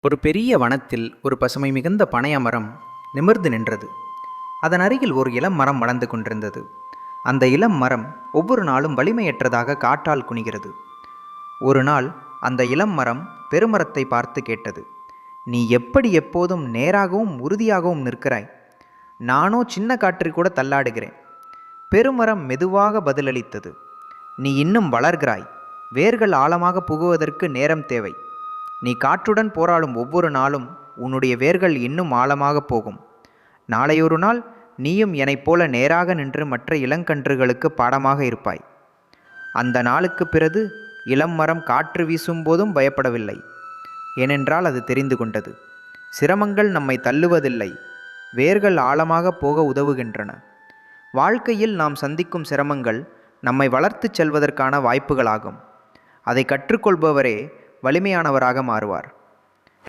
ஒரு பெரிய வனத்தில் ஒரு பசுமை மிகுந்த பனைய மரம் நிமிர்ந்து நின்றது. அதன் அருகில் ஒரு இளம் மரம் வளர்ந்து கொண்டிருந்தது. அந்த இளம் மரம் ஒவ்வொரு நாளும் வலிமையற்றதாக காற்றால் குனிகிறது. ஒரு நாள் அந்த இளம் மரம் பெருமரத்தை பார்த்து கேட்டது, "நீ எப்படி எப்போதும் நேராகவும் உறுதியாகவும் நிற்கிறாய்? நானோ சின்ன காற்றில் கூட தள்ளாடுகிறேன்." பெருமரம் மெதுவாக பதிலளித்தது, "நீ இன்னும் வளர்கிறாய். வேர்கள் ஆழமாக புகுவதற்கு நேரம் தேவை. நீ காற்றுடன் போராடும் ஒவ்வொரு நாளும் உன்னுடைய வேர்கள் இன்னும் ஆழமாக போகும். நாளையொரு நாள் நீயும் என்னைப் போல நேராக நின்று மற்ற இளங்கன்றுகளுக்கு பாடமாக இருப்பாய்." அந்த நாளுக்கு பிறகு இளம் மரம் காற்று வீசும்போதும் பயப்படவில்லை. ஏனென்றால் அது தெரிந்து கொண்டது, சிரமங்கள் நம்மை தள்ளுவதில்லை, வேர்கள் ஆழமாக போக உதவுகின்றன. வாழ்க்கையில் நாம் சந்திக்கும் சிரமங்கள் நம்மை வளர்த்துச் செல்வதற்கான வாய்ப்புகளாகும். அதை கற்றுக்கொள்பவரே வலிமையானவராக மாறுவார்.